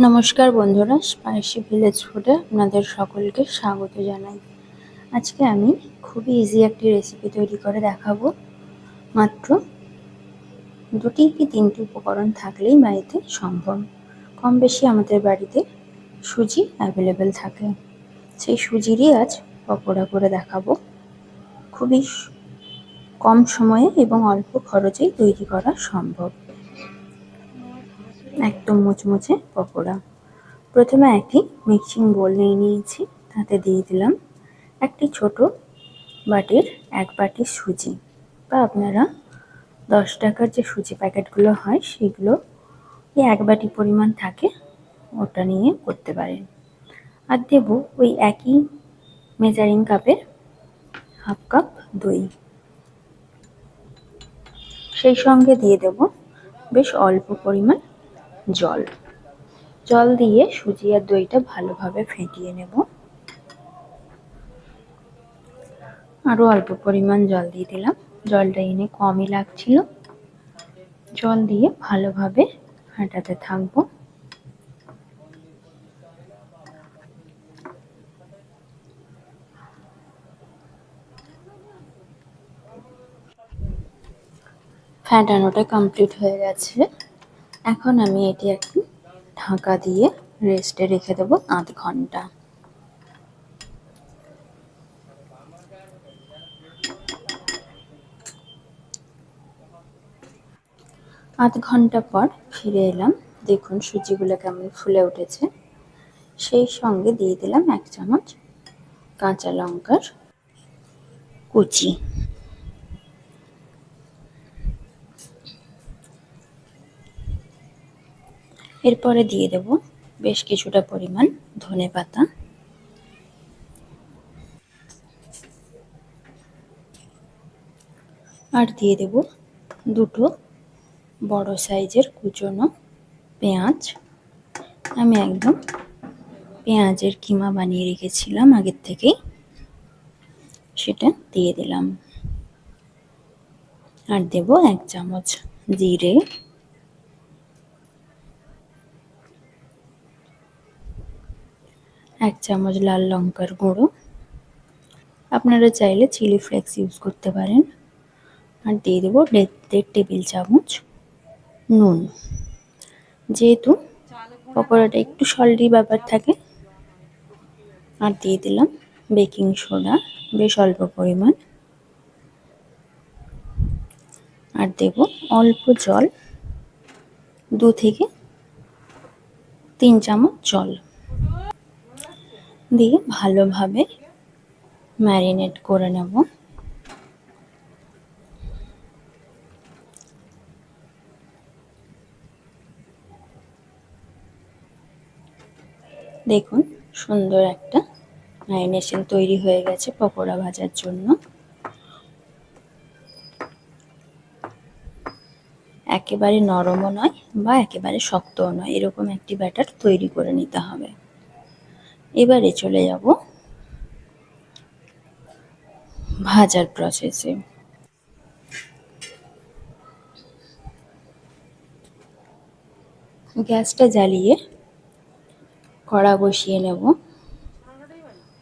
নমস্কার বন্ধুরা, spicy village ফুডে আপনাদের সকলকে স্বাগত জানাই। আজকে আমি খুবই ইজি একটি রেসিপি তৈরি করে দেখাবো। মাত্র 2টি কি 3টি উপকরণ থাকলেই বাড়িতে সম্ভব। কম বেশি আমাদের বাড়িতে সুজি অ্যাভেলেবেল থাকে। সেই সুজিরই আজ পকোড়া করে দেখাবো। খুবই কম সময়ে এবং অল্প খরচেই তৈরি করা সম্ভব। একদম মুচমুচে পকোড়া। প্রথমে একটি মিক্সিং বোল নিয়ে নিয়েছি, তাতে দিয়ে দিলাম একটি ছোট বাটির 1 বাটি সুজি, বা আপনারা 10 টাকার যে সুজি প্যাকেটগুলো হয় সেগুলো 1 বাটি পরিমাণ থাকে, ওটা নিয়ে করতে পারেন। আর দেব ওই একই মেজারিং কাপের 1/2 কাপ দই। সেই সঙ্গে দিয়ে দেব বেশ অল্প পরিমাণ জল। জল দিয়ে সুজি আর দইটা ভালোভাবে ফেটিয়ে নেব। আরও অল্প পরিমাণ জল দিয়ে দিলাম। জলটা এনে কমই লাগছিল। জল দিয়ে ভালোভাবে ফেটাতে থাকবো। ফেটানোটা কমপ্লিট হয়ে গেছে। এখন আমি এটি একটু ঢাকা দিয়ে রেস্টে রেখে দেবো 0.5 ঘন্টা। আধ ঘন্টা পর ফিরে এলাম। দেখুন সুজিগুলো কেমন ফুলে উঠেছে। সেই সঙ্গে দিয়ে দিলাম 1 চামচ কাঁচা লঙ্কার কুচি। এরপরে দিয়ে দেব বেশ কিছুটা পরিমাণ ধনেপাতা। আর দিয়ে দেব 2টো বড় সাইজের কুচনো পেঁয়াজ। আমি একদম পেঁয়াজের কিমা বানিয়ে রেখেছিলাম আগের থেকেই, সেটা দিয়ে দিলাম। আর দেব 1 চামচ জিরে, 1 চামচ লাল লঙ্কার গুঁড়ো। আপনারা চাইলে চিলি ফ্লেক্স ইউজ করতে পারেন। আর দিয়ে দেবো 1.5 টেবিল চামচ নুন। যেহেতু পকোড়াটা একটু সল্টি ব্যাপার থাকে। আর দিয়ে দিলাম বেকিং সোডা, বেশ অল্প পরিমাণ। আর দেব অল্প জল, 2 থেকে 3 চামচ জল দিয়ে ভালোভাবে ম্যারিনেট করে নেব। দেখুন সুন্দর একটা ম্যারিনেশন তৈরি হয়ে গেছে পকোড়া ভাজার জন্য। একেবারে নরমও নয় বা একেবারে শক্তও নয়, এরকম একটি ব্যাটার তৈরি করে নিতে হবে। এবারে চলে যাব ভাজার প্রসেসে। গ্যাসটা জ্বালিয়ে কড়া বসিয়ে নেব।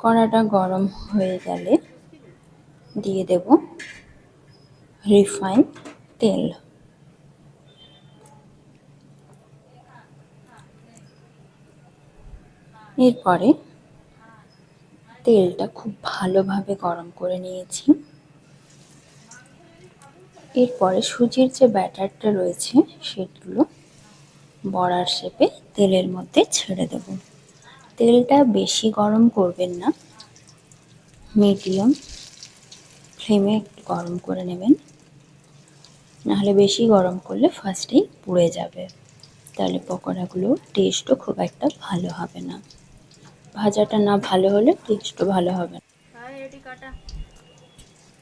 কড়াটা গরম হয়ে গেলে দিয়ে দেব রিফাইন তেল। এরপরে তেলটা খুব ভালোভাবে গরম করে নিয়েছি। এরপরে সুজির যে ব্যাটারটা রয়েছে সেগুলো বড়ার শেপে তেলের মধ্যে ছেড়ে দেব। তেলটা বেশি গরম করবেন না, মিডিয়াম ফ্লেমে একটু গরম করে নেবেন, নাহলে বেশি গরম করলে ফার্স্টেই পুড়ে যাবে। তাহলে পকোড়াগুলো টেস্টও খুব একটা ভালো হবে না। ভাজাটা না ভালো হলে টেস্টও ভালো হবে না।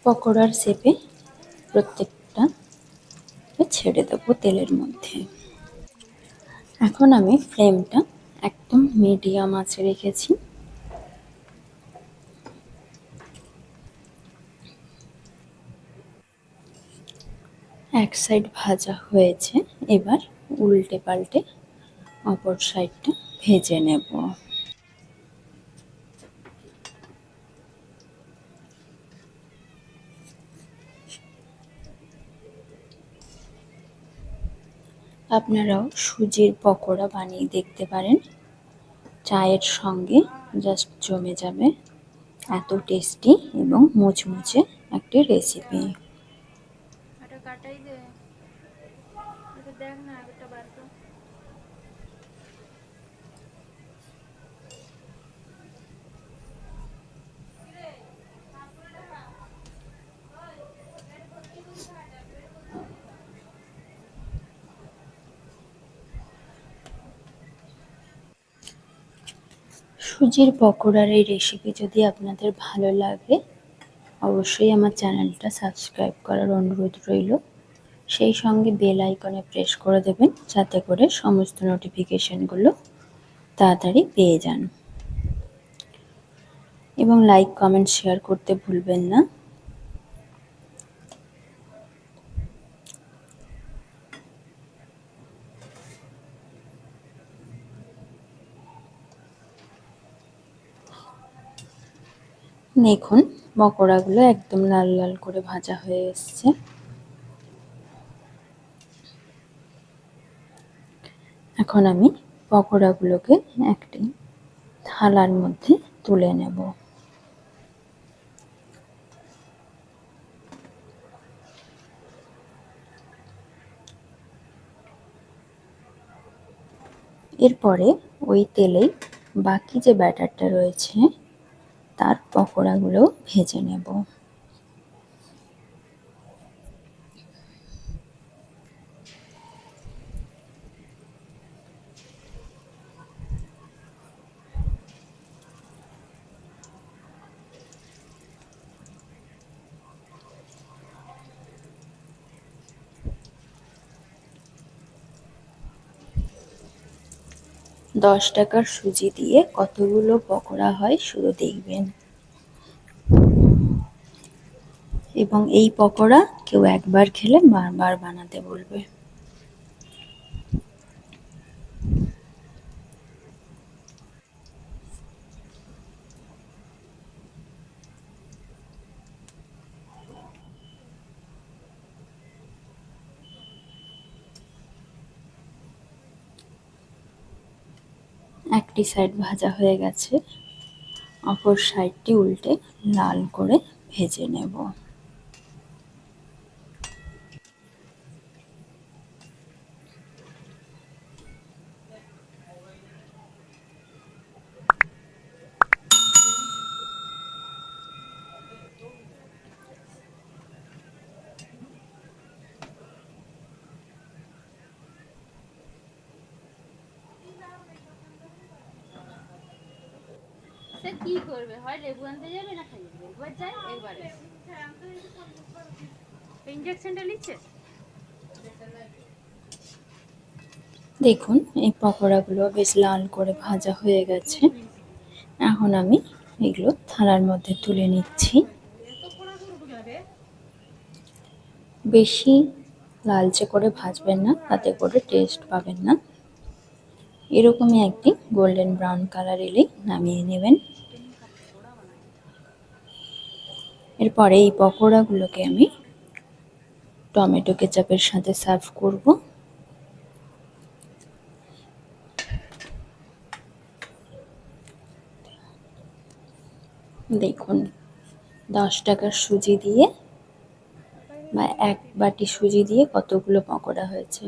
পকোড়ার শেপে প্রত্যেকটা ছেড়ে দেবো তেলের মধ্যে। এখন আমি ফ্লেমটা একদম মিডিয়াম আঁচে রেখেছি। এক সাইড ভাজা হয়েছে, এবার উল্টে পাল্টে অপর সাইডটা ভেজে নেব। আপনারাও সুজির পকোড়া বানিয়ে দেখতে পারেন, চায়ের সঙ্গে জাস্ট জমে যাবে, এত টেস্টি এবং মুচমুচে একটি রেসিপি। সুজির পকোড়ার এই রেসিপি যদি আপনাদের ভালো লাগে, অবশ্যই আমার চ্যানেলটা সাবস্ক্রাইব করার অনুরোধ রইল। সেই সঙ্গে বেল আইকনে প্রেস করে দেবেন, যাতে করে সমস্ত নোটিফিকেশনগুলো তাড়াতাড়ি পেয়ে যান। এবং লাইক, কমেন্ট, শেয়ার করতে ভুলবেন না। দেখুন পকোড়াগুলো একদম লাল লাল করে ভাজা হয়ে এসছে। এখন আমি পকোড়াগুলোকে একটি থালার মধ্যে তুলে নেব। এরপরে ওই তেলেই বাকি যে ব্যাটারটা রয়েছে তার পকোড়াগুলো ভেজে নেব। ৳10 সুজি দিয়ে কতগুলো পকোড়া হয় শুধু দেখবেন। এবং এই পকোড়া কেউ একবার খেলে বারবার বানাতে বলবে। একটি সাইড ভাজা হয়ে গেছে, অপর সাইডটি উল্টে লাল করে ভেজে নেব। সে কি করবে, হয় লেবু আনতে যাবে না খাইয়ে দেবে, একবার যায় একবার ইঞ্জেকশনটা নিচ্ছে। দেখুন এই পকোড়াগুলো বেশ লাল করে ভাজা হয়ে গেছে। এখন আমি এগুলো থালার মধ্যে তুলে নিচ্ছি। বেশি লালচে করে ভাজবেন না, তাতে করে টেস্ট পাবেন না। এরকমই একটি গোল্ডেন ব্রাউন কালার এলেই নামিয়ে নেবেন। এরপরে এই পকোড়াগুলোকে আমি টমেটো কেচাপের সাথে সার্ভ করব। দেখুন ৳10 সুজি দিয়ে বা 1 বাটি সুজি দিয়ে কতগুলো পকোড়া হয়েছে।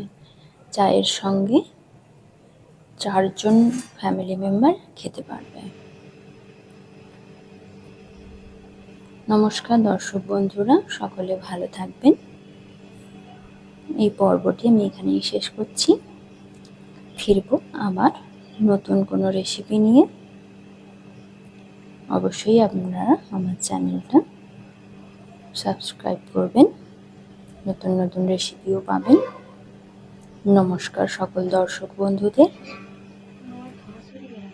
চায়ের সঙ্গে 4 জন ফ্যামিলি মেম্বার খেতে পারবে। নমস্কার দর্শক বন্ধুরা, সকলে ভালো থাকবেন। এই পর্বটি আমি এখানেই শেষ করছি। ফিরবো আবার নতুন কোনো রেসিপি নিয়ে। অবশ্যই আপনারা আমার চ্যানেলটা সাবস্ক্রাইব করবেন, নতুন নতুন রেসিপিও পাবেন। নমস্কার সকল দর্শক বন্ধুদের।